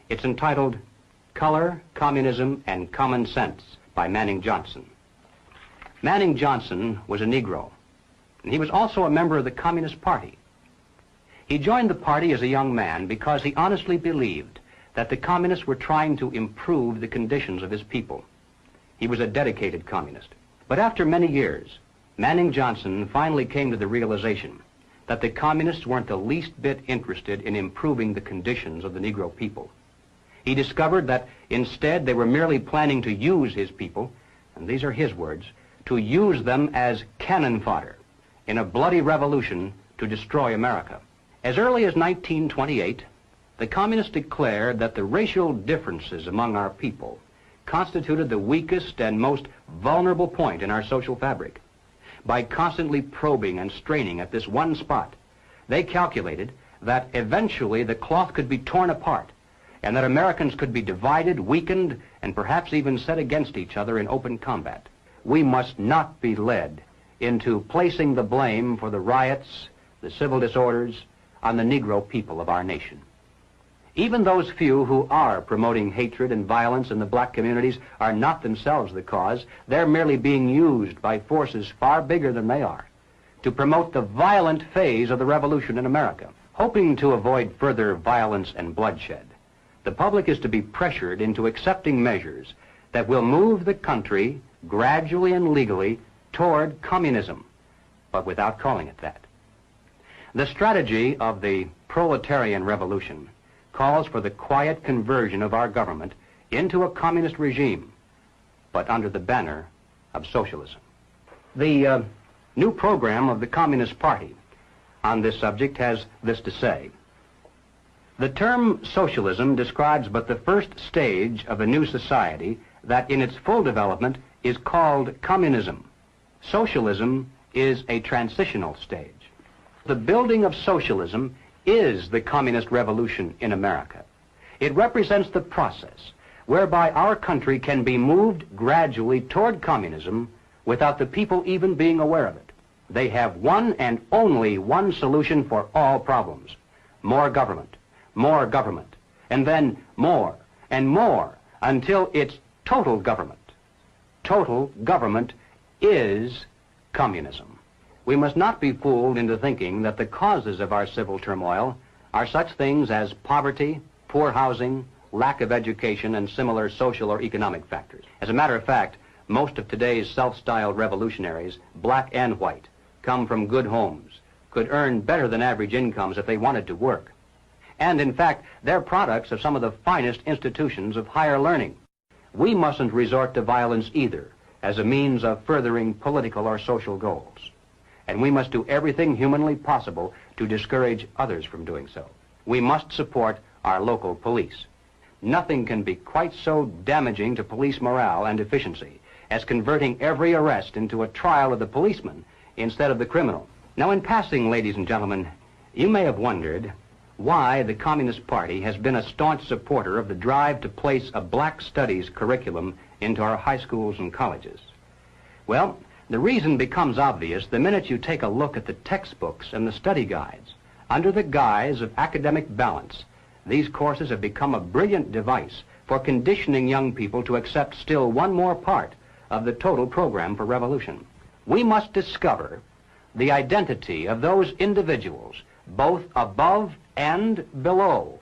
It's entitled Color, Communism, and Common Sense by Manning Johnson. Manning Johnson was a Negro, and he was also a member of the Communist Party. He joined the party as a young man because he honestly believed that the communists were trying to improve the conditions of his people. He was a dedicated communist. But after many years, Manning Johnson finally came to the realization that the communists weren't the least bit interested in improving the conditions of the Negro people. He discovered that instead they were merely planning to use his people, and these are his words, to use them as cannon fodder in a bloody revolution to destroy America. As early as 1928, the communists declared that the racial differences among our people constituted the weakest and most vulnerable point in our social fabric. By constantly probing and straining at this one spot, they calculated that eventually the cloth could be torn apart and that Americans could be divided, weakened, and perhaps even set against each other in open combat. We must not be led into placing the blame for the riots, the civil disorders, on the Negro people of our nation. Even those few who are promoting hatred and violence in the black communities are not themselves the cause. They're merely being used by forces far bigger than they are to promote the violent phase of the revolution in America. Hoping to avoid further violence and bloodshed, the public is to be pressured into accepting measures that will move the country gradually and legally toward communism, but without calling it that. The strategy of the proletarian revolution calls for the quiet conversion of our government into a communist regime, but under the banner of socialism. The new program of the Communist Party on this subject has this to say. The term socialism describes but the first stage of a new society that in its full development is called communism. Socialism is a transitional stage. The building of socialism is the communist revolution in America. It represents the process whereby our country can be moved gradually toward communism without the people even being aware of it. They have one and only one solution for all problems: more government, and then more and more until it's total government. Total government is communism. We must not be fooled into thinking that the causes of our civil turmoil are such things as poverty, poor housing, lack of education, and similar social or economic factors. As a matter of fact, most of today's self-styled revolutionaries, black and white, come from good homes, could earn better than average incomes if they wanted to work. And in fact, they're products of some of the finest institutions of higher learning. We mustn't resort to violence either as a means of furthering political or social goals. And we must do everything humanly possible to discourage others from doing so. We must support our local police. Nothing can be quite so damaging to police morale and efficiency as converting every arrest into a trial of the policeman instead of the criminal. Now, in passing, ladies and gentlemen, you may have wondered why the Communist Party has been a staunch supporter of the drive to place a black studies curriculum into our high schools and colleges. Well, the reason becomes obvious the minute you take a look at the textbooks and the study guides. Under the guise of academic balance, these courses have become a brilliant device for conditioning young people to accept still one more part of the total program for revolution. We must discover the identity of those individuals, both above and below,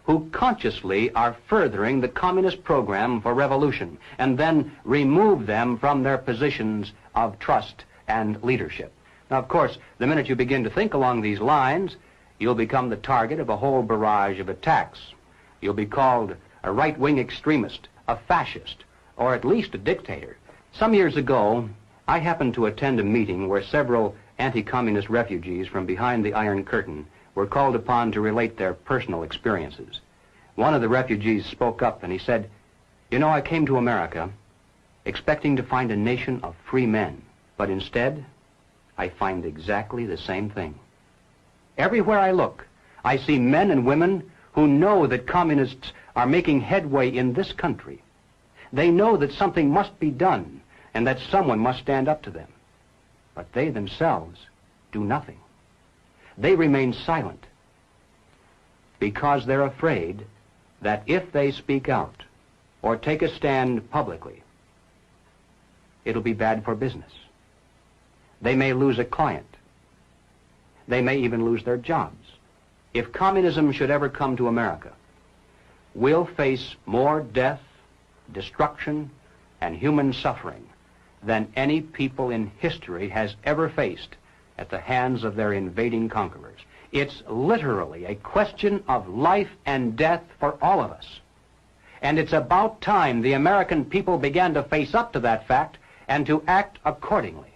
who consciously are furthering the communist program for revolution, and then remove them from their positions of trust and leadership. Now, of course, the minute you begin to think along these lines, you'll become the target of a whole barrage of attacks. You'll be called a right-wing extremist, a fascist, or at least a dictator. Some years ago, I happened to attend a meeting where several anti-communist refugees from behind the Iron Curtain were called upon to relate their personal experiences. One of the refugees spoke up and he said, "You know, I came to America expecting to find a nation of free men, but instead, I find exactly the same thing. Everywhere I look, I see men and women who know that communists are making headway in this country. They know that something must be done and that someone must stand up to them. But they themselves do nothing. They remain silent because they're afraid that if they speak out or take a stand publicly, it'll be bad for business. They may lose a client. They may even lose their jobs. If communism should ever come to America, we'll face more death, destruction, and human suffering than any people in history has ever faced at the hands of their invading conquerors. It's literally a question of life and death for all of us. And it's about time the American people began to face up to that fact and to act accordingly.